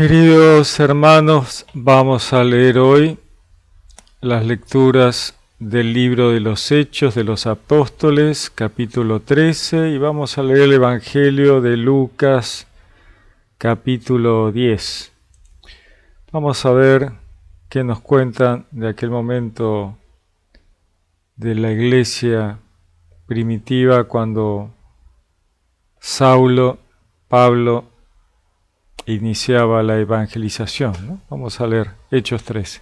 Queridos hermanos, vamos a leer hoy las lecturas del libro de los Hechos de los Apóstoles, capítulo 13, y vamos a leer el Evangelio de Lucas, capítulo 10. Vamos a ver qué nos cuentan de aquel momento de la iglesia primitiva cuando Saulo, Pablo, iniciaba la evangelización, ¿no? Vamos a leer Hechos 13.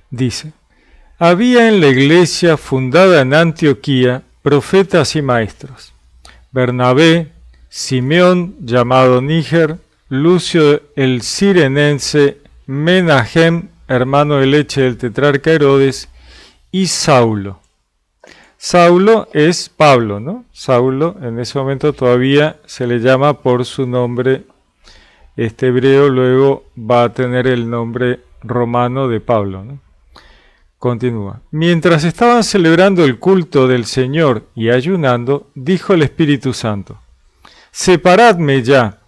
Dice: había en la iglesia fundada en Antioquía profetas y maestros: Bernabé, Simeón llamado Níger, Lucio el Cirenense, Menahem, hermano de leche del tetrarca Herodes, y Saulo. Saulo es Pablo, ¿no? Saulo en ese momento todavía se le llama por su nombre hebreo, luego va a tener el nombre romano de Pablo, ¿no? Continúa. Mientras estaban celebrando el culto del Señor y ayunando, dijo el Espíritu Santo: separadme ya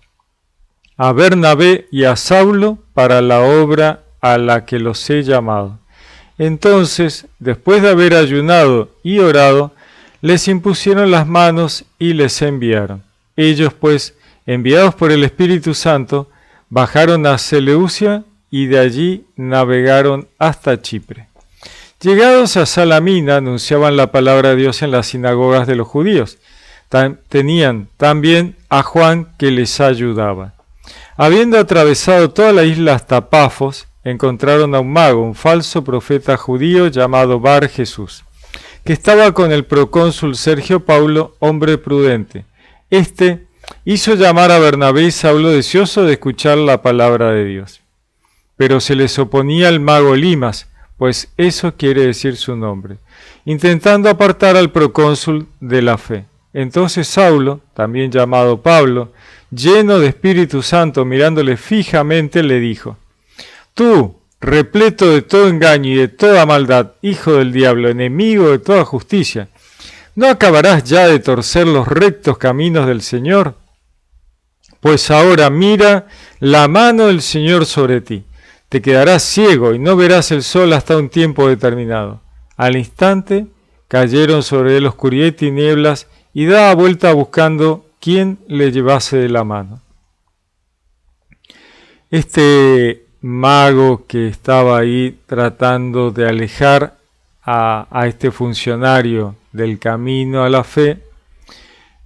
a Bernabé y a Saulo para la obra a la que los he llamado. Entonces, después de haber ayunado y orado, les impusieron las manos y les enviaron. Ellos, pues, enviados por el Espíritu Santo, bajaron a Seleucia y de allí navegaron hasta Chipre. Llegados a Salamina, anunciaban la palabra de Dios en las sinagogas de los judíos. Tenían también a Juan que les ayudaba. Habiendo atravesado toda la isla hasta Pafos, encontraron a un mago, un falso profeta judío llamado Bar Jesús, que estaba con el procónsul Sergio Paulo, hombre prudente. Este hizo llamar a Bernabé y Saulo, deseoso de escuchar la palabra de Dios. Pero se les oponía el mago Elimas, pues eso quiere decir su nombre, intentando apartar al procónsul de la fe. Entonces Saulo, también llamado Pablo, lleno de Espíritu Santo, mirándole fijamente, le dijo: tú, repleto de todo engaño y de toda maldad, hijo del diablo, enemigo de toda justicia, ¿no acabarás ya de torcer los rectos caminos del Señor? Pues ahora mira la mano del Señor sobre ti. Te quedarás ciego y no verás el sol hasta un tiempo determinado. Al instante cayeron sobre él oscuridad y tinieblas, y daba vuelta buscando quién le llevase de la mano. Este mago que estaba ahí tratando de alejar a este funcionario del camino a la fe,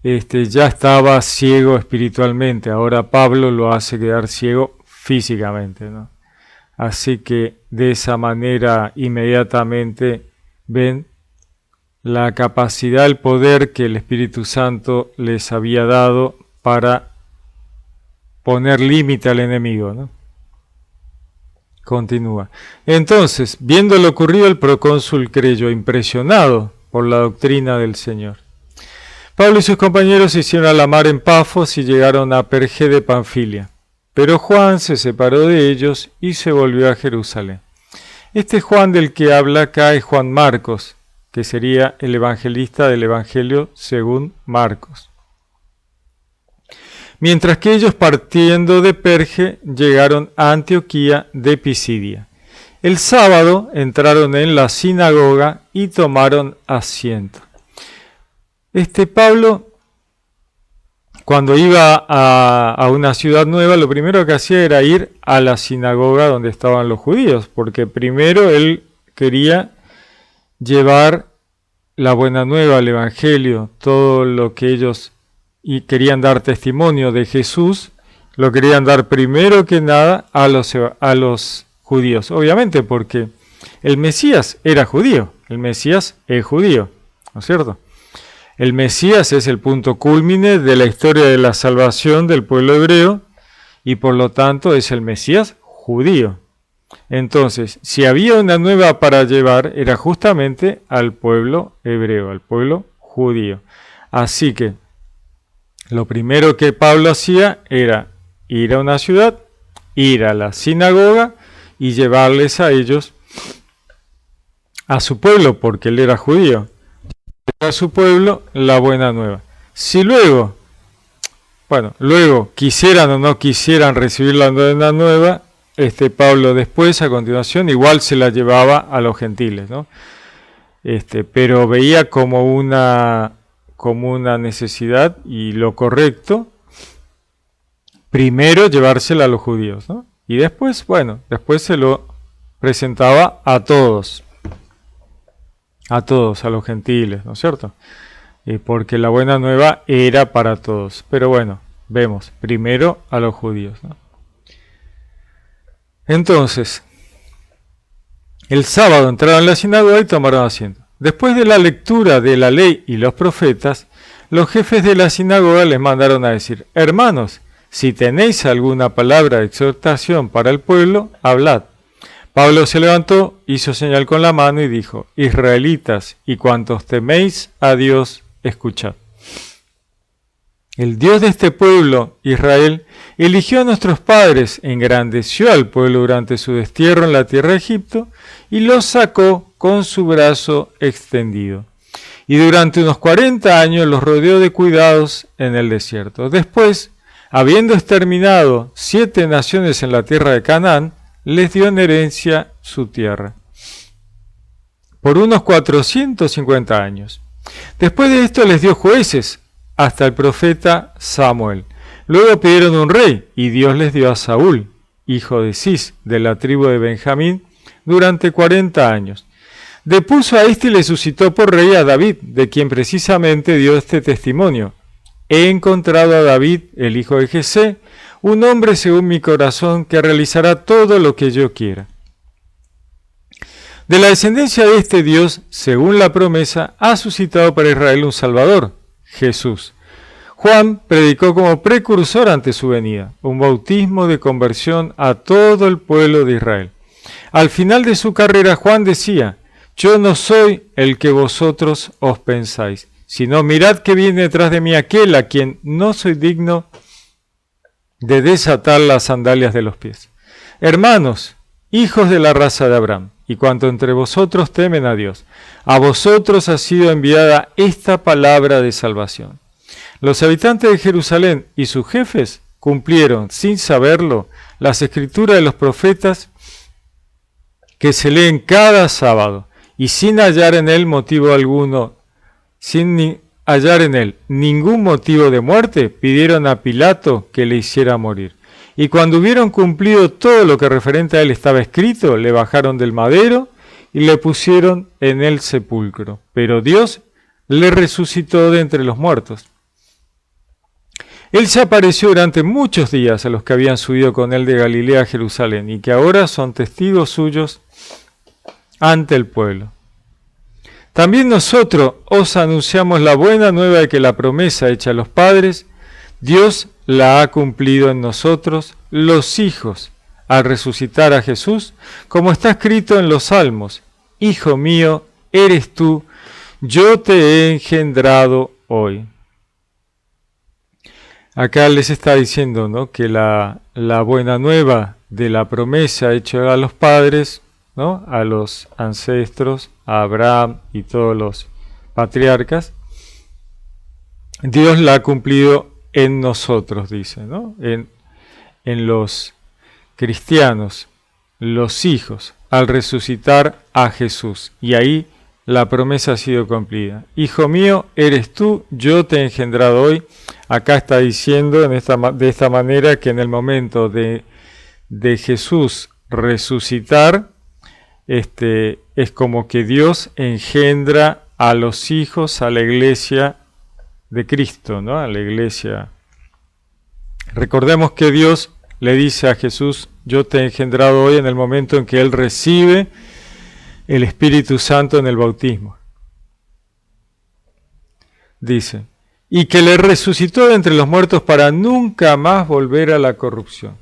ya estaba ciego espiritualmente. Ahora Pablo lo hace quedar ciego físicamente, ¿no? Así que de esa manera inmediatamente ven la capacidad, el poder que el Espíritu Santo les había dado para poner límite al enemigo, ¿no? Continúa. Entonces, viendo lo ocurrido, el procónsul creyó, impresionado por la doctrina del Señor. Pablo y sus compañeros se hicieron a la mar en Pafos y llegaron a Perge de Panfilia. Pero Juan se separó de ellos y se volvió a Jerusalén. Este Juan del que habla acá es Juan Marcos, que sería el evangelista del Evangelio según Marcos. Mientras que ellos, partiendo de Perge, llegaron a Antioquía de Pisidia. El sábado entraron en la sinagoga y tomaron asiento. Pablo, cuando iba a una ciudad nueva, lo primero que hacía era ir a la sinagoga donde estaban los judíos, porque primero él quería llevar la buena nueva, el evangelio, todo lo que ellos querían dar testimonio de Jesús, lo querían dar primero que nada a los judíos, obviamente porque el Mesías era judío, el Mesías es judío, ¿no es cierto? El Mesías es el punto cúlmine de la historia de la salvación del pueblo hebreo y por lo tanto es el Mesías judío. Entonces, si había una nueva para llevar, era justamente al pueblo hebreo, al pueblo judío. Así que lo primero que Pablo hacía era ir a una ciudad, ir a la sinagoga y llevarles a ellos, a su pueblo, porque él era judío, a su pueblo la buena nueva. Si luego Bueno, luego, quisieran o no quisieran recibir la buena nueva, Pablo después, a continuación, igual se la llevaba a los gentiles, ¿no? Pero veía como una necesidad y lo correcto, primero llevársela a los judíos, ¿no? Y después, bueno, después se lo presentaba a todos, a los gentiles, ¿no es cierto? Porque la buena nueva era para todos. Pero bueno, vemos, primero a los judíos, ¿no? Entonces, el sábado entraron en la sinagoga y tomaron asiento. Después de la lectura de la ley y los profetas, los jefes de la sinagoga les mandaron a decir: hermanos, si tenéis alguna palabra de exhortación para el pueblo, hablad. Pablo se levantó, hizo señal con la mano y dijo: israelitas y cuantos teméis a Dios, escuchad. El Dios de este pueblo, Israel, eligió a nuestros padres, engrandeció al pueblo durante su destierro en la tierra de Egipto y los sacó con su brazo extendido. Y durante unos 40 años los rodeó de cuidados en el desierto. Después, habiendo exterminado 7 naciones en la tierra de Canaán, les dio en herencia su tierra por unos 450 años. Después de esto les dio jueces hasta el profeta Samuel. Luego pidieron un rey y Dios les dio a Saúl, hijo de Cis, de la tribu de Benjamín, durante 40 años. Depuso a este y le suscitó por rey a David, de quien precisamente dio este testimonio: he encontrado a David, el hijo de Jesé, un hombre según mi corazón que realizará todo lo que yo quiera. De la descendencia de este Dios, según la promesa, ha suscitado para Israel un Salvador, Jesús. Juan predicó como precursor ante su venida, un bautismo de conversión a todo el pueblo de Israel. Al final de su carrera, Juan decía: yo no soy el que vosotros os pensáis, sino mirad que viene detrás de mí aquel a quien no soy digno de desatar las sandalias de los pies. Hermanos, hijos de la raza de Abraham, y cuanto entre vosotros temen a Dios, a vosotros ha sido enviada esta palabra de salvación. Los habitantes de Jerusalén y sus jefes cumplieron, sin saberlo, las escrituras de los profetas que se leen cada sábado, y sin hallar en él motivo alguno, hallar en él ningún motivo de muerte, pidieron a Pilato que le hiciera morir. Y cuando hubieron cumplido todo lo que referente a él estaba escrito, le bajaron del madero y le pusieron en el sepulcro. Pero Dios le resucitó de entre los muertos. Él se apareció durante muchos días a los que habían subido con él de Galilea a Jerusalén y que ahora son testigos suyos ante el pueblo. También nosotros os anunciamos la buena nueva de que la promesa hecha a los padres, Dios la ha cumplido en nosotros, los hijos, al resucitar a Jesús, como está escrito en los Salmos: Hijo mío, eres tú, yo te he engendrado hoy. Acá les está diciendo, ¿no?, que la buena nueva de la promesa hecha a los padres, ¿no?, a los ancestros, a Abraham y todos los patriarcas, Dios la ha cumplido en nosotros, dice, ¿no?, en los cristianos, los hijos, al resucitar a Jesús. Y ahí la promesa ha sido cumplida. Hijo mío, eres tú, yo te he engendrado hoy. Acá está diciendo de esta manera que en el momento de Jesús resucitar, es como que Dios engendra a los hijos, a la iglesia de Cristo, ¿no?, a la iglesia. Recordemos que Dios le dice a Jesús: yo te he engendrado hoy, en el momento en que él recibe el Espíritu Santo en el bautismo. Dice: y que le resucitó de entre los muertos para nunca más volver a la corrupción.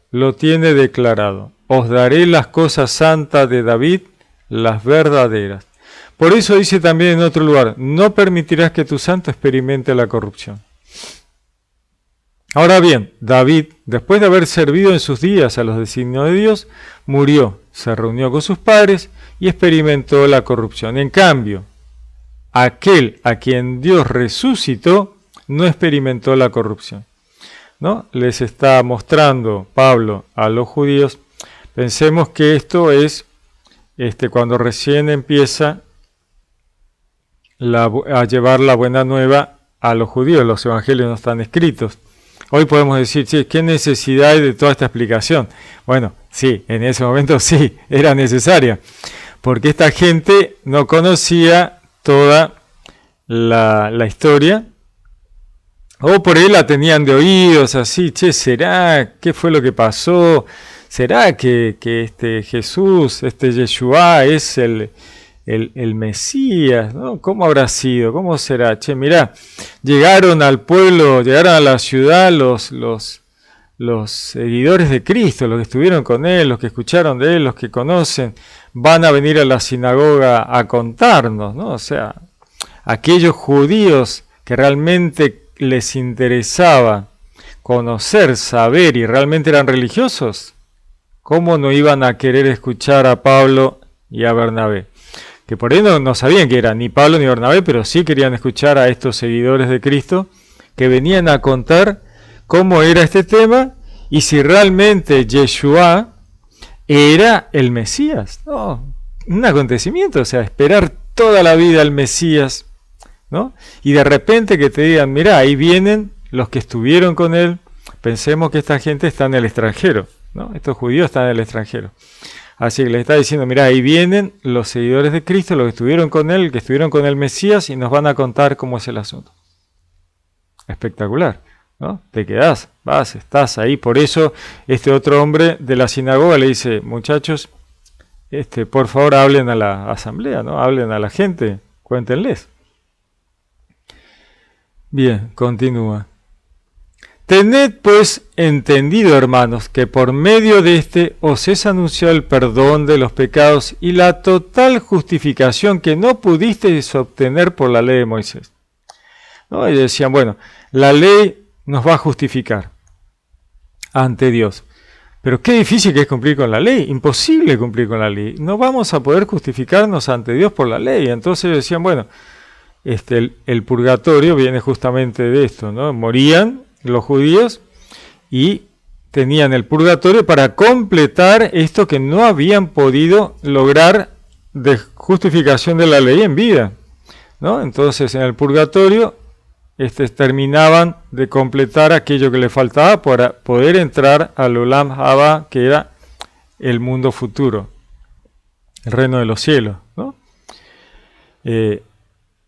Lo tiene declarado: os daré las cosas santas de David, las verdaderas. Por eso dice también en otro lugar: no permitirás que tu santo experimente la corrupción. Ahora bien, David, después de haber servido en sus días a los designios de Dios, murió, se reunió con sus padres y experimentó la corrupción. En cambio, aquel a quien Dios resucitó no experimentó la corrupción. ¿no? Les está mostrando Pablo a los judíos. Pensemos que esto es cuando recién empieza a llevar la buena nueva a los judíos. Los evangelios no están escritos. Hoy podemos decir, sí, ¿qué necesidad hay de toda esta explicación? Bueno, sí, en ese momento sí, era necesaria, porque esta gente no conocía toda la historia, o por ahí la tenían de oídos, así, che, ¿será? ¿Qué fue lo que pasó? ¿Será que Jesús, Yeshua es el Mesías, ¿no? ¿Cómo habrá sido? ¿Cómo será? Che, mirá, llegaron al pueblo, llegaron a la ciudad los seguidores de Cristo, los que estuvieron con Él, los que escucharon de Él, los que conocen, van a venir a la sinagoga a contarnos, ¿no? O sea, aquellos judíos que realmente les interesaba conocer, saber y realmente eran religiosos, ¿cómo no iban a querer escuchar a Pablo y a Bernabé? Que por ahí no sabían que eran ni Pablo ni Bernabé, pero sí querían escuchar a estos seguidores de Cristo que venían a contar cómo era este tema y si realmente Yeshua era el Mesías. No, un acontecimiento, o sea, esperar toda la vida al Mesías, ¿no? Y de repente que te digan, mirá, ahí vienen los que estuvieron con él. Pensemos que esta gente está en el extranjero, ¿no? Estos judíos están en el extranjero. Así que le está diciendo, mirá, ahí vienen los seguidores de Cristo, los que estuvieron con él, que estuvieron con el Mesías y nos van a contar cómo es el asunto. Espectacular, ¿no? Te quedás, vas, estás ahí. Por eso este otro hombre de la sinagoga le dice, muchachos, por favor hablen a la asamblea, ¿no? Hablen a la gente, cuéntenles. Bien, continúa. Tened pues entendido, hermanos, que por medio de os es anunciado el perdón de los pecados y la total justificación que no pudisteis obtener por la ley de Moisés. ¿No? Y decían, bueno, la ley nos va a justificar ante Dios. Pero qué difícil que es cumplir con la ley, imposible cumplir con la ley. No vamos a poder justificarnos ante Dios por la ley. Entonces ellos decían, bueno, el purgatorio viene justamente de esto, ¿no? Morían los judíos y tenían el purgatorio para completar esto que no habían podido lograr de justificación de la ley en vida, ¿no? Entonces en el purgatorio terminaban de completar aquello que le faltaba para poder entrar al Olam Haba, que era el mundo futuro, el reino de los cielos, ¿no?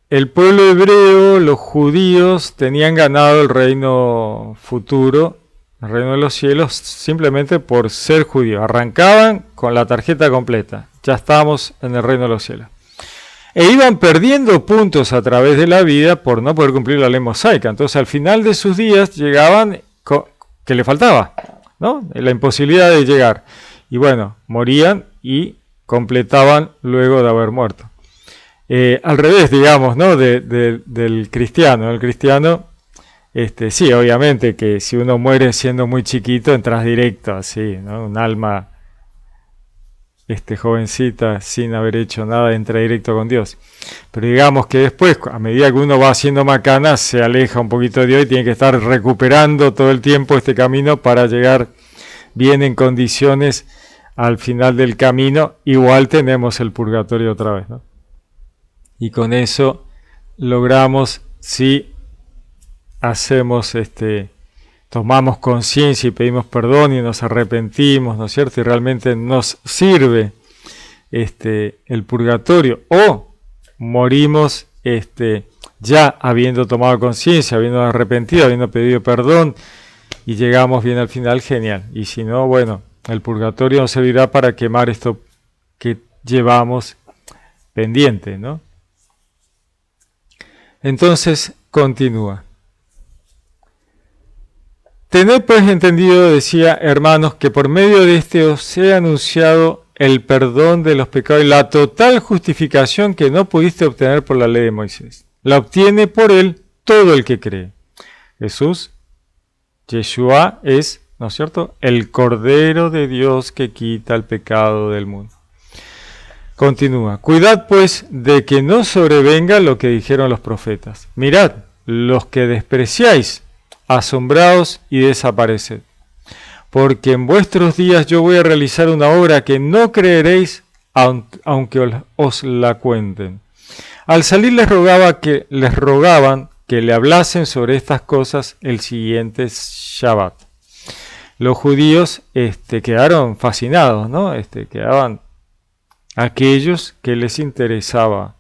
El pueblo hebreo, los judíos, tenían ganado el reino futuro, el reino de los cielos, simplemente por ser judíos. Arrancaban con la tarjeta completa, ya estábamos en el reino de los cielos. E iban perdiendo puntos a través de la vida por no poder cumplir la ley mosaica. Entonces al final de sus días llegaban que le faltaba, ¿no? La imposibilidad de llegar. Y bueno, morían y completaban luego de haber muerto. Al revés, digamos, ¿no? Del cristiano. El cristiano, sí, obviamente que si uno muere siendo muy chiquito, entras directo, así, ¿no? Un alma jovencita, sin haber hecho nada, entra directo con Dios. Pero digamos que después, a medida que uno va haciendo macana, se aleja un poquito de Dios y tiene que estar recuperando todo el tiempo este camino para llegar bien en condiciones al final del camino. Igual tenemos el purgatorio otra vez, ¿no? Y con eso logramos, si hacemos, tomamos conciencia y pedimos perdón y nos arrepentimos, ¿no es cierto? Y realmente nos sirve el purgatorio, o morimos ya habiendo tomado conciencia, habiendo arrepentido, habiendo pedido perdón y llegamos bien al final, genial. Y si no, bueno, el purgatorio nos servirá para quemar esto que llevamos pendiente, ¿no? Entonces, continúa. Tened pues entendido, decía, hermanos, que por medio de os he anunciado el perdón de los pecados y la total justificación que no pudiste obtener por la ley de Moisés. La obtiene por él todo el que cree. Jesús, Yeshua, es, ¿no es cierto?, el Cordero de Dios que quita el pecado del mundo. Continúa. Cuidad pues de que no sobrevenga lo que dijeron los profetas. Mirad, los que despreciáis asombraos y desapareced. Porque en vuestros días yo voy a realizar una obra que no creeréis, aunque os la cuenten. Al salir les rogaban que le hablasen sobre estas cosas el siguiente Shabbat. Los judíos quedaron fascinados, ¿no? Quedaban aquellos que les interesaba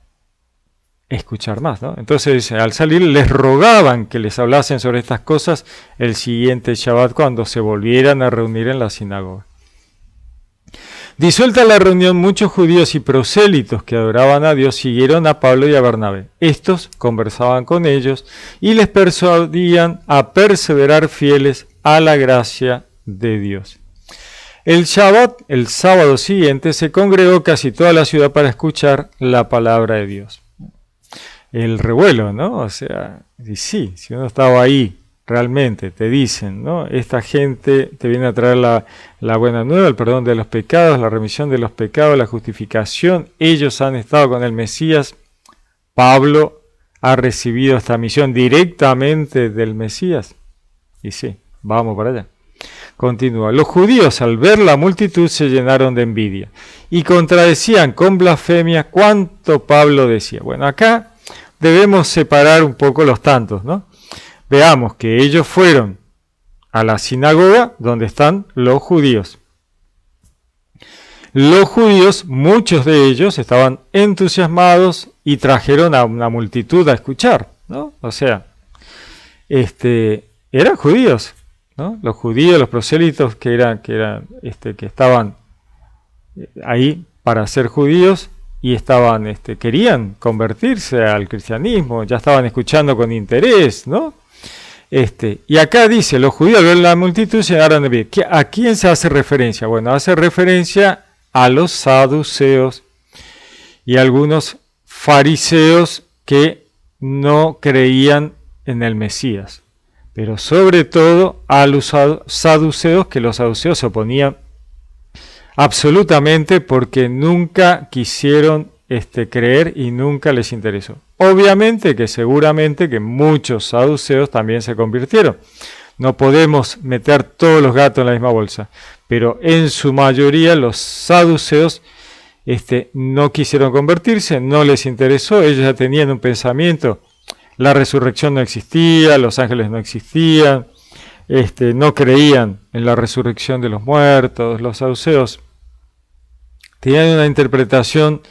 escuchar más, ¿no? Entonces, al salir les rogaban que les hablasen sobre estas cosas el siguiente Shabbat cuando se volvieran a reunir en la sinagoga. Disuelta la reunión, muchos judíos y prosélitos que adoraban a Dios siguieron a Pablo y a Bernabé. Estos conversaban con ellos y les persuadían a perseverar fieles a la gracia de Dios. El Shabbat, el sábado siguiente, se congregó casi toda la ciudad para escuchar la palabra de Dios. El revuelo, ¿no? O sea, y sí, si uno estaba ahí, realmente te dicen, ¿no? Esta gente te viene a traer la buena nueva, el perdón de los pecados, la remisión de los pecados, la justificación. Ellos han estado con el Mesías. Pablo ha recibido esta misión directamente del Mesías. Y sí, vamos para allá. Continúa. Los judíos al ver la multitud se llenaron de envidia y contradecían con blasfemia cuanto Pablo decía. Bueno, acá debemos separar un poco los tantos, ¿no? Veamos que ellos fueron a la sinagoga donde están los judíos. Los judíos, muchos de ellos, estaban entusiasmados y trajeron a una multitud a escuchar, ¿no? O sea, eran judíos, ¿no? Los judíos, los prosélitos que estaban ahí para ser judíos y querían convertirse al cristianismo, ya estaban escuchando con interés, ¿no? Y acá dice, los judíos al ver la multitud se llenaron de envidia. ¿A quién se hace referencia? Bueno, hace referencia a los saduceos y algunos fariseos que no creían en el Mesías. Pero sobre todo a los saduceos, que los saduceos se oponían absolutamente porque nunca quisieron creer y nunca les interesó. Obviamente que seguramente que muchos saduceos también se convirtieron. No podemos meter todos los gatos en la misma bolsa, pero en su mayoría los saduceos no quisieron convertirse, no les interesó, ellos ya tenían un pensamiento, la resurrección no existía, los ángeles no existían, no creían en la resurrección de los muertos. Los saduceos tenían una interpretación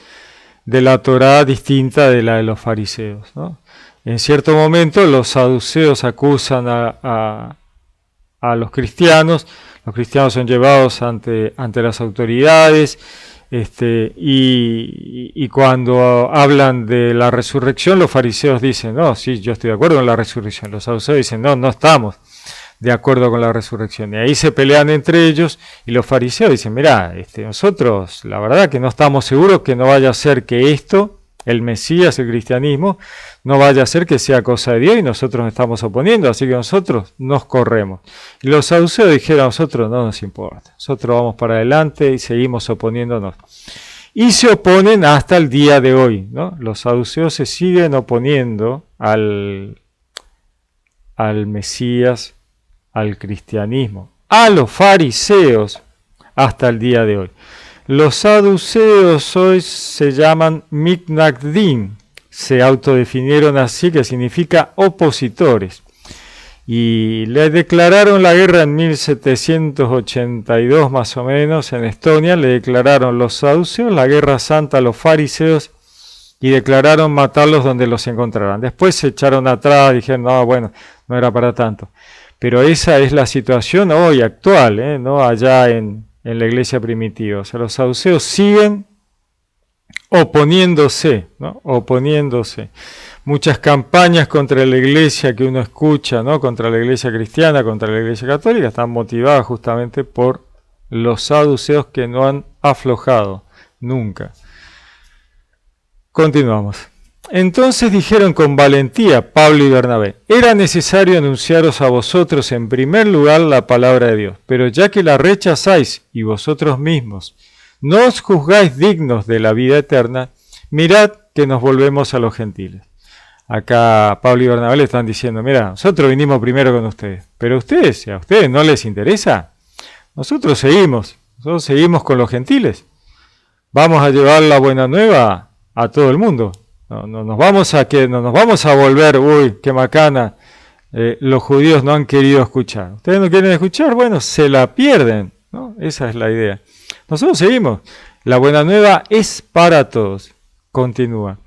de la Torá distinta de la de los fariseos, ¿no? En cierto momento los saduceos acusan a los cristianos son llevados ante las autoridades, y cuando hablan de la resurrección, los fariseos dicen, no, sí, yo estoy de acuerdo con la resurrección. Los saduceos dicen, no estamos de acuerdo con la resurrección. Y ahí se pelean entre ellos y los fariseos dicen, mirá, nosotros la verdad que no estamos seguros que no vaya a ser que esto, el Mesías, el cristianismo, no vaya a ser que sea cosa de Dios y nosotros nos estamos oponiendo, así que nosotros nos corremos. Y los saduceos dijeron, a nosotros no nos importa, nosotros vamos para adelante y seguimos oponiéndonos. Y se oponen hasta el día de hoy, ¿no? Los saduceos se siguen oponiendo al Mesías, al cristianismo, a los fariseos hasta el día de hoy. Los saduceos hoy se llaman mitnagdim, se autodefinieron así, que significa opositores, y le declararon la guerra en 1782 más o menos en Estonia. Le declararon los saduceos la guerra santa a los fariseos y declararon matarlos donde los encontraran. Después se echaron atrás, dijeron, no, bueno, no era para tanto. Pero esa es la situación hoy actual, ¿no? Allá en la iglesia primitiva. O sea, los saduceos siguen oponiéndose, ¿no? Oponiéndose. Muchas campañas contra la iglesia que uno escucha, ¿no? Contra la iglesia cristiana, contra la iglesia católica, están motivadas justamente por los saduceos que no han aflojado nunca. Continuamos. Entonces dijeron con valentía Pablo y Bernabé, era necesario anunciaros a vosotros en primer lugar la palabra de Dios, pero ya que la rechazáis y vosotros mismos no os juzgáis dignos de la vida eterna, mirad que nos volvemos a los gentiles. Acá Pablo y Bernabé le están diciendo, mira, nosotros vinimos primero con ustedes, pero ustedes, si a ustedes no les interesa, nosotros seguimos con los gentiles. Vamos a llevar la buena nueva a todo el mundo. No nos vamos a volver, uy, qué macana, los judíos no han querido escuchar. Ustedes no quieren escuchar, bueno, se la pierden, ¿no? Esa es la idea. Nosotros seguimos. La buena nueva es para todos. Continúa.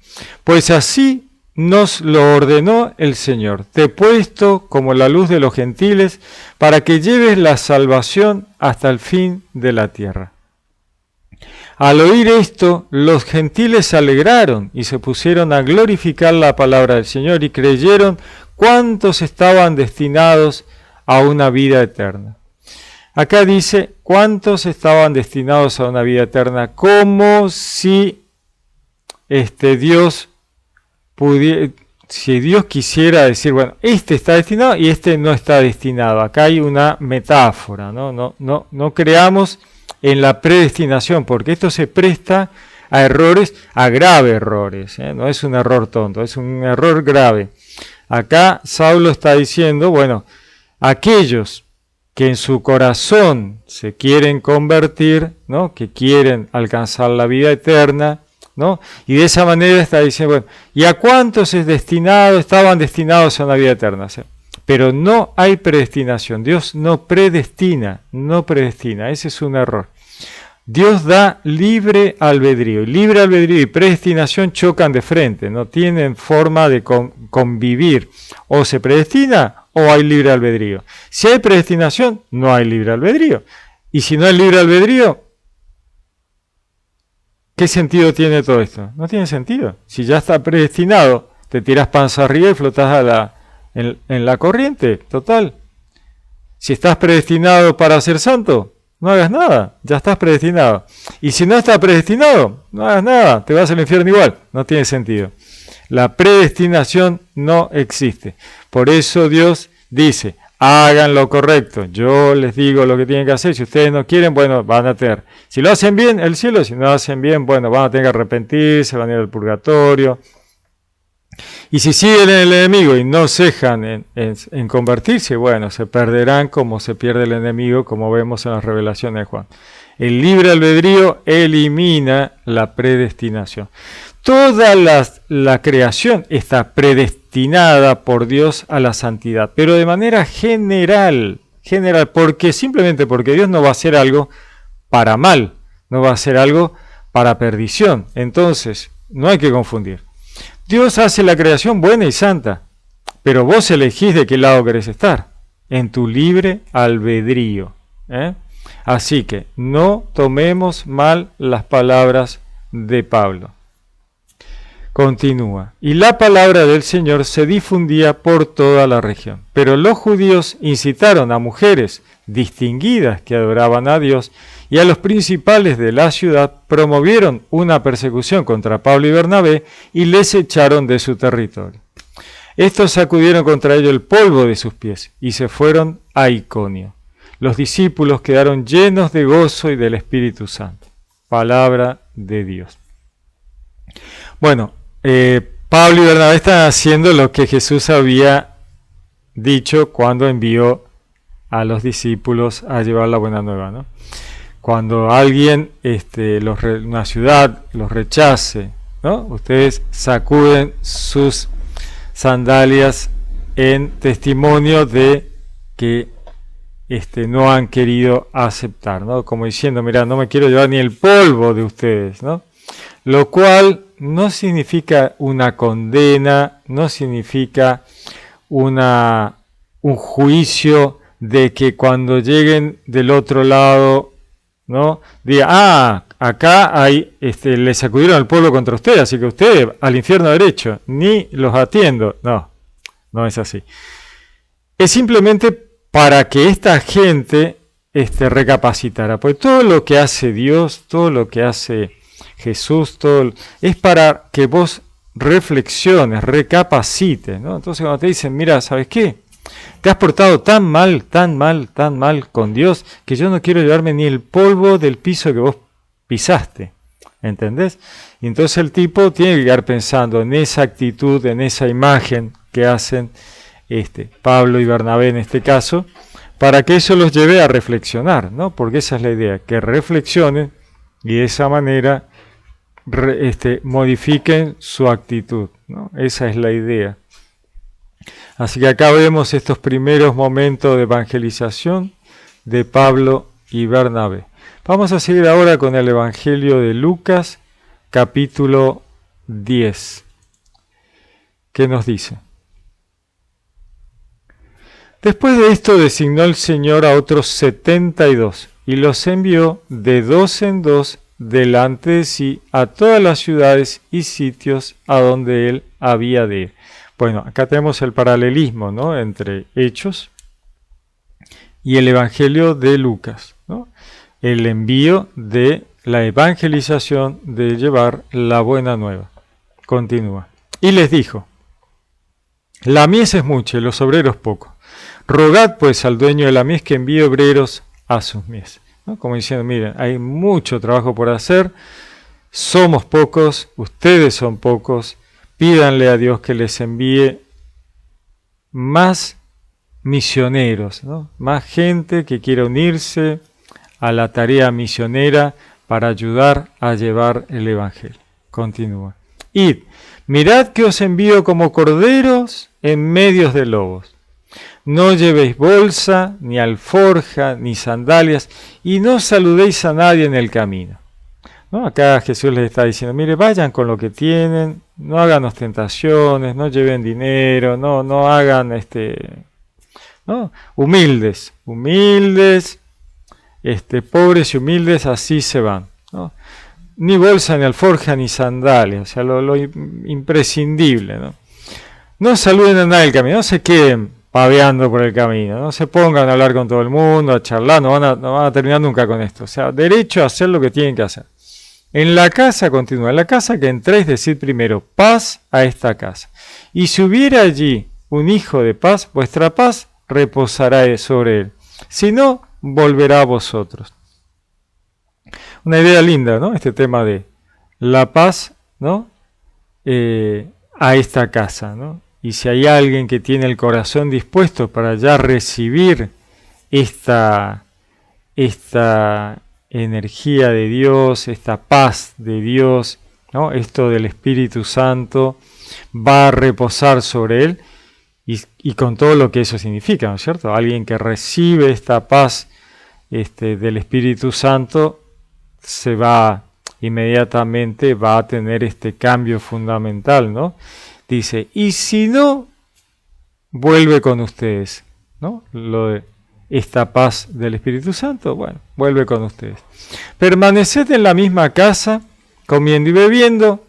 Pues así nos lo ordenó el Señor. Te he puesto como la luz de los gentiles para que lleves la salvación hasta el fin de la tierra. Al oír esto, los gentiles se alegraron y se pusieron a glorificar la palabra del Señor y creyeron cuántos estaban destinados a una vida eterna. Acá dice cuántos estaban destinados a una vida eterna, como si Dios quisiera decir, bueno, este está destinado y este no está destinado. Acá hay una metáfora, no creamos en la predestinación, porque esto se presta a errores, a graves errores, no es un error tonto, es un error grave. Acá Saulo está diciendo, bueno, aquellos que en su corazón se quieren convertir, ¿no? Que quieren alcanzar la vida eterna, ¿no? Y de esa manera está diciendo, bueno, ¿y a cuántos estaban destinados a una vida eterna? ¿Sí? Pero no hay predestinación. Dios no predestina, ese es un error. Dios da libre albedrío. Libre albedrío y predestinación chocan de frente, no tienen forma de convivir. O se predestina o hay libre albedrío. Si hay predestinación, no hay libre albedrío. Y si no hay libre albedrío, ¿qué sentido tiene todo esto? No tiene sentido. Si ya está predestinado, te tiras panza arriba y flotas en la corriente, total. Si estás predestinado para ser santo, no hagas nada, ya estás predestinado. Y si no estás predestinado, no hagas nada, te vas al infierno igual, no tiene sentido. La predestinación no existe. Por eso Dios dice, hagan lo correcto, yo les digo lo que tienen que hacer, si ustedes no quieren, bueno, van a tener. Si lo hacen bien, el cielo, si no lo hacen bien, bueno, van a tener que arrepentirse, van a ir al purgatorio. Y si siguen el enemigo y no cejan en convertirse, bueno, se perderán como se pierde el enemigo, como vemos en las revelaciones de Juan. El libre albedrío elimina la predestinación. Toda la creación está predestinada por Dios a la santidad, pero de manera general, simplemente porque Dios no va a hacer algo para mal, no va a hacer algo para perdición. Entonces, no hay que confundir. Dios hace la creación buena y santa, pero vos elegís de qué lado querés estar, en tu libre albedrío. Así que no tomemos mal las palabras de Pablo. Continúa. Y la palabra del Señor se difundía por toda la región. Pero los judíos incitaron a mujeres distinguidas que adoraban a Dios y a los principales de la ciudad promovieron una persecución contra Pablo y Bernabé y les echaron de su territorio. Estos sacudieron contra ellos el polvo de sus pies y se fueron a Iconio. Los discípulos quedaron llenos de gozo y del Espíritu Santo. Palabra de Dios. Bueno, Pablo y Bernabé están haciendo lo que Jesús había dicho cuando envió a los discípulos a llevar la buena nueva, ¿no? Cuando alguien, una ciudad los rechace, ¿no? Ustedes sacuden sus sandalias en testimonio de que no han querido aceptar, ¿no? Como diciendo, mira, no me quiero llevar ni el polvo de ustedes, ¿no? Lo cual no significa una condena, no significa un juicio de que cuando lleguen del otro lado, ¿no? Diga, acá hay, le sacudieron el pueblo contra ustedes, así que ustedes al infierno derecho, ni los atiendo. No es así. Es simplemente para que esta gente recapacitara, porque todo lo que hace Dios, todo lo que hace Jesús, todo es para que vos reflexiones, recapacites, ¿no? Entonces cuando te dicen, mira, ¿sabes qué? Te has portado tan mal con Dios que yo no quiero llevarme ni el polvo del piso que vos pisaste. ¿entendés? Y entonces el tipo tiene que quedar pensando en esa actitud, en esa imagen que hacen Pablo y Bernabé en este caso, para que eso los lleve a reflexionar, ¿no? Porque esa es la idea, que reflexionen y de esa manera modifiquen su actitud, ¿no? Esa es la idea. Así que acá vemos estos primeros momentos de evangelización de Pablo y Bernabé. Vamos a seguir ahora con el Evangelio de Lucas, capítulo 10. ¿Qué nos dice? Después de esto designó el Señor a otros 72 y los envió de dos en dos delante de sí a todas las ciudades y sitios a donde él había de ir. Bueno, acá tenemos el paralelismo, ¿no?, entre Hechos y el Evangelio de Lucas, ¿no? El envío de la evangelización, de llevar la buena nueva. Continúa. Y les dijo: la mies es mucha y los obreros pocos. Rogad pues al dueño de la mies que envíe obreros a sus mies, ¿no? Como diciendo, miren, hay mucho trabajo por hacer, somos pocos, ustedes son pocos, pídanle a Dios que les envíe más misioneros, ¿no? Más gente que quiera unirse a la tarea misionera para ayudar a llevar el Evangelio. Continúa. Id, mirad que os envío como corderos en medio de lobos. No llevéis bolsa, ni alforja, ni sandalias, y no saludéis a nadie en el camino, ¿no? Acá Jesús les está diciendo, mire, vayan con lo que tienen, no hagan ostentaciones, no lleven dinero, no hagan ¿no? Humildes, pobres y humildes, así se van, ¿no? Ni bolsa, ni alforja, ni sandalias, o sea, lo imprescindible, ¿no? No saluden a nadie en el camino, no se queden paveando por el camino, no se pongan a hablar con todo el mundo, a charlar, no van a terminar nunca con esto, o sea, derecho a hacer lo que tienen que hacer. En la casa, continúa, en la casa que entréis, decid primero, paz a esta casa. Y si hubiera allí un hijo de paz, vuestra paz reposará sobre él. Si no, volverá a vosotros. Una idea linda, ¿no? Este tema de la paz, ¿no? A esta casa, ¿no? Y si hay alguien que tiene el corazón dispuesto para ya recibir esta energía de Dios, esta paz de Dios, ¿no? Esto del Espíritu Santo va a reposar sobre él y con todo lo que eso significa, ¿no es cierto? Alguien que recibe esta paz del Espíritu Santo inmediatamente va a tener este cambio fundamental, ¿no? Dice, y si no, vuelve con ustedes, ¿no? Lo de esta paz del Espíritu Santo, bueno, vuelve con ustedes. Permaneced en la misma casa, comiendo y bebiendo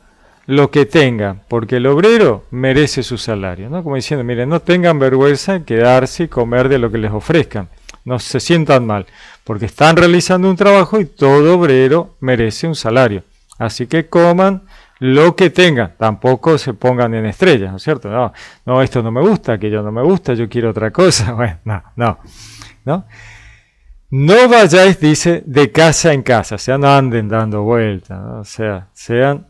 lo que tengan, porque el obrero merece su salario, ¿no? Como diciendo, miren, no tengan vergüenza en quedarse y comer de lo que les ofrezcan, no se sientan mal, porque están realizando un trabajo y todo obrero merece un salario. Así que coman lo que tengan, tampoco se pongan en estrellas, ¿no es cierto? No, esto no me gusta, aquello no me gusta, yo quiero otra cosa. Bueno, no. No vayáis, dice, de casa en casa, o sea, no anden dando vueltas, ¿no? O sea, sean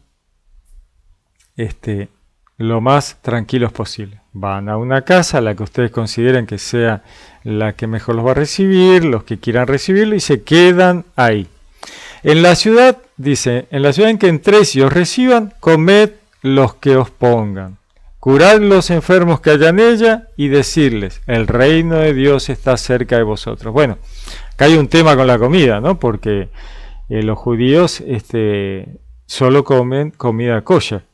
lo más tranquilos posible. Van a una casa, la que ustedes consideren que sea la que mejor los va a recibir, los que quieran recibirlo, y se quedan ahí. En la ciudad, dice, en la ciudad en que entréis y os reciban, comed los que os pongan. Curad los enfermos que haya en ella y decirles, el reino de Dios está cerca de vosotros. Bueno, acá hay un tema con la comida, ¿no? Porque los judíos solo comen comida kosher,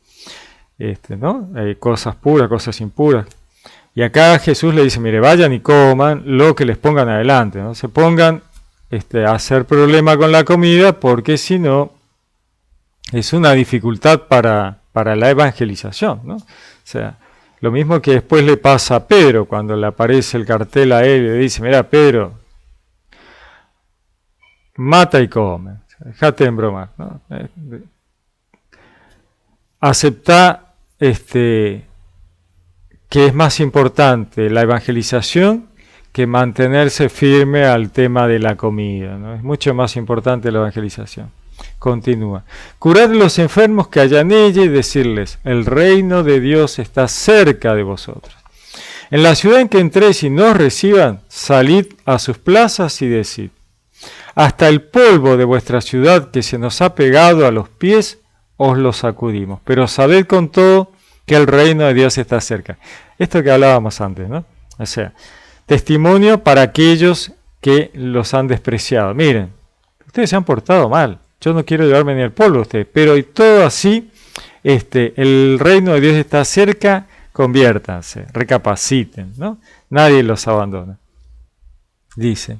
¿no? Hay cosas puras, cosas impuras. Y acá Jesús le dice, mire, vayan y coman lo que les pongan adelante, ¿no? Se pongan a hacer problema con la comida, porque si no, es una dificultad para la evangelización, ¿no? O sea, lo mismo que después le pasa a Pedro, cuando le aparece el cartel a él y le dice, mira, Pedro, mata y come, dejate de bromar, ¿no? Aceptá que es más importante la evangelización que mantenerse firme al tema de la comida, ¿no? Es mucho más importante la evangelización. Continúa. Curad a los enfermos que haya en ella y decirles, el reino de Dios está cerca de vosotros. En la ciudad en que entréis y no os reciban, salid a sus plazas y decid, hasta el polvo de vuestra ciudad que se nos ha pegado a los pies, os lo sacudimos. Pero sabed con todo que el reino de Dios está cerca. Esto que hablábamos antes, ¿no? O sea, testimonio para aquellos que los han despreciado. Miren, ustedes se han portado mal. Yo no quiero llevarme ni el polvo a ustedes, pero y todo así, el reino de Dios está cerca, conviértanse, recapaciten, ¿no? Nadie los abandona. Dice,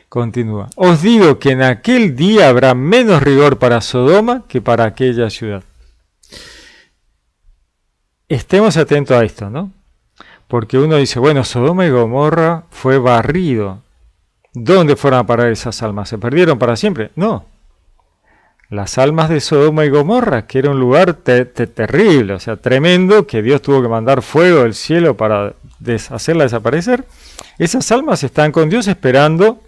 continúa, os digo que en aquel día habrá menos rigor para Sodoma que para aquella ciudad. Estemos atentos a esto, ¿no? Porque uno dice, bueno, Sodoma y Gomorra fue barrido. ¿Dónde fueron a parar esas almas? ¿Se perdieron para siempre? No. Las almas de Sodoma y Gomorra, que era un lugar terrible, o sea, tremendo, que Dios tuvo que mandar fuego del cielo para hacerla desaparecer, esas almas están con Dios esperando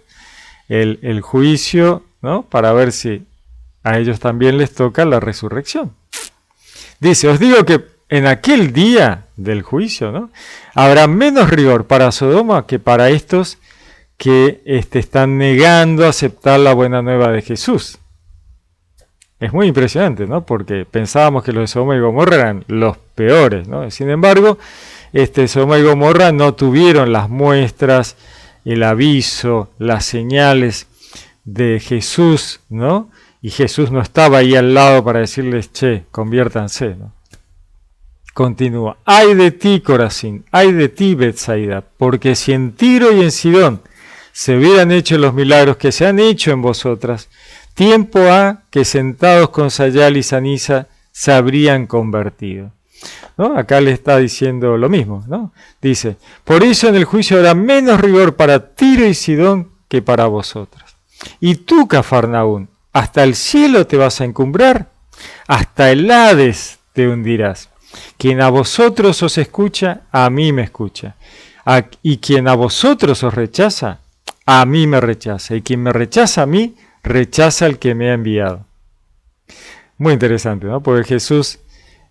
el juicio, ¿no? Para ver si a ellos también les toca la resurrección. Dice, os digo que en aquel día del juicio, ¿no? Habrá menos rigor para Sodoma que para estos que están negando aceptar la buena nueva de Jesús. Es muy impresionante, ¿no? Porque pensábamos que los de Sodoma y Gomorra eran los peores, ¿no? Sin embargo, Sodoma y Gomorra no tuvieron las muestras, el aviso, las señales de Jesús, ¿no? Y Jesús no estaba ahí al lado para decirles, che, conviértanse, ¿no? Continúa, ay de ti, Corazín, ay de ti, Betsaida, porque si en Tiro y en Sidón se hubieran hecho los milagros que se han hecho en vosotras, tiempo ha que sentados con Sayal y Sanisa se habrían convertido. ¿No? Acá le está diciendo lo mismo, ¿no? Dice, por eso en el juicio habrá menos rigor para Tiro y Sidón que para vosotras. Y tú, Cafarnaún, hasta el cielo te vas a encumbrar, hasta el Hades te hundirás. Quien a vosotros os escucha, a mí me escucha. Y quien a vosotros os rechaza, a mí me rechaza. Y quien me rechaza a mí, rechaza al que me ha enviado. Muy interesante, ¿no? Porque Jesús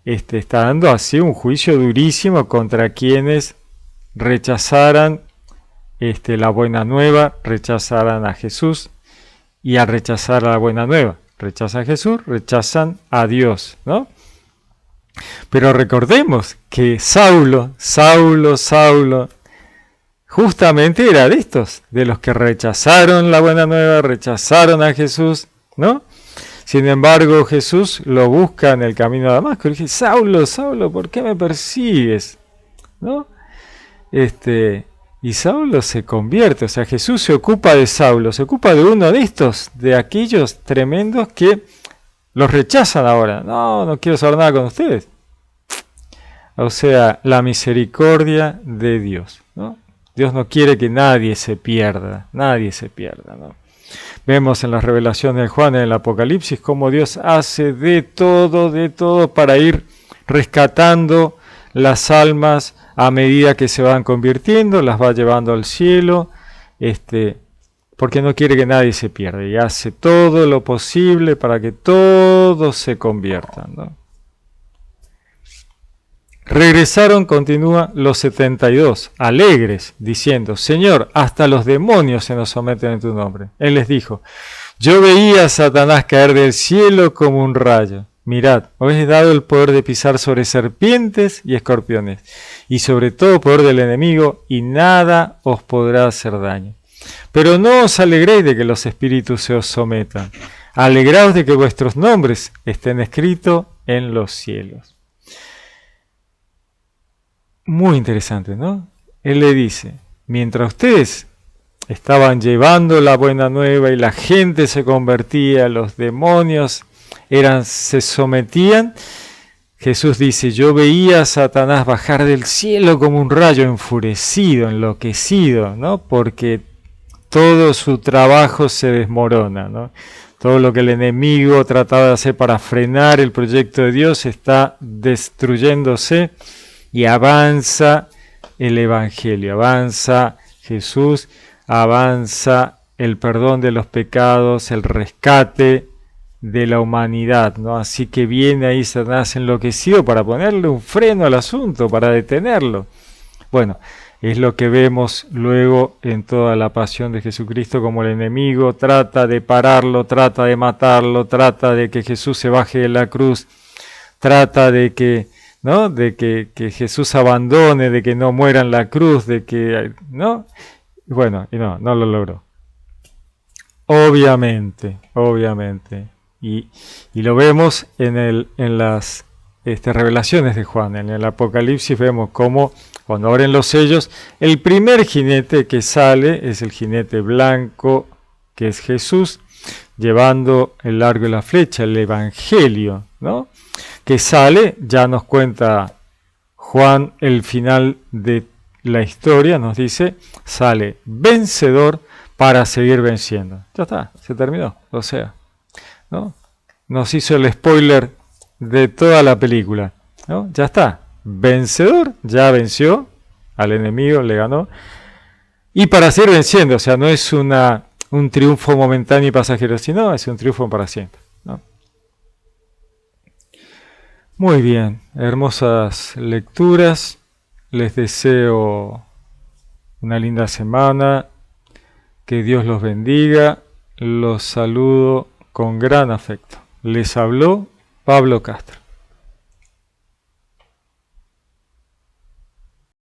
está dando así un juicio durísimo contra quienes rechazaran la buena nueva, rechazaran a Jesús, y al rechazar la buena nueva, rechazan a Jesús, rechazan a Dios, ¿no? Pero recordemos que Saulo, justamente era de estos, de los que rechazaron la buena nueva, rechazaron a Jesús, ¿no? Sin embargo, Jesús lo busca en el camino a Damasco. Le dice, Saulo, Saulo, ¿por qué me persigues? ¿No? Y Saulo se convierte, o sea, Jesús se ocupa de Saulo, se ocupa de uno de estos, de aquellos tremendos que los rechazan ahora. No quiero saber nada con ustedes. O sea, la misericordia de Dios, ¿no? Dios no quiere que nadie se pierda, ¿no? Vemos en las revelaciones de Juan en el Apocalipsis cómo Dios hace de todo para ir rescatando las almas a medida que se van convirtiendo, las va llevando al cielo, porque no quiere que nadie se pierda y hace todo lo posible para que todos se conviertan, ¿no? Regresaron, continúa, los 72, alegres, diciendo, Señor, hasta los demonios se nos someten en tu nombre. Él les dijo, yo veía a Satanás caer del cielo como un rayo. Mirad, os he dado el poder de pisar sobre serpientes y escorpiones, y sobre todo poder del enemigo, y nada os podrá hacer daño. Pero no os alegréis de que los espíritus se os sometan. Alegraos de que vuestros nombres estén escritos en los cielos. Muy interesante, ¿no? Él le dice, mientras ustedes estaban llevando la buena nueva y la gente se convertía, los demonios se sometían, Jesús dice, yo veía a Satanás bajar del cielo como un rayo, enfurecido, enloquecido, ¿no? Porque todo su trabajo se desmorona, ¿no? Todo lo que el enemigo trataba de hacer para frenar el proyecto de Dios está destruyéndose. Y avanza el Evangelio, avanza Jesús, avanza el perdón de los pecados, el rescate de la humanidad, ¿no? Así que viene ahí Satanás enloquecido para ponerle un freno al asunto, para detenerlo. Bueno, es lo que vemos luego en toda la pasión de Jesucristo, como el enemigo trata de pararlo, trata de matarlo, trata de que Jesús se baje de la cruz, trata de que, ¿no? De que Jesús abandone, de que no muera en la cruz, de que, ¿no? Bueno, y no lo logró. Obviamente. Y lo vemos en las revelaciones de Juan. En el Apocalipsis vemos cómo, cuando abren los sellos, el primer jinete que sale es el jinete blanco, que es Jesús, llevando el arco y la flecha, el Evangelio, ¿no? Que sale, ya nos cuenta Juan el final de la historia, nos dice, sale vencedor para seguir venciendo. Ya está, se terminó. O sea, ¿no? Nos hizo el spoiler de toda la película, ¿no? Ya está, vencedor, ya venció al enemigo, le ganó. Y para seguir venciendo, o sea, no es un triunfo momentáneo y pasajero, sino es un triunfo para siempre, ¿no? Muy bien, hermosas lecturas. Les deseo una linda semana. Que Dios los bendiga. Los saludo con gran afecto. Les habló Pablo Castro.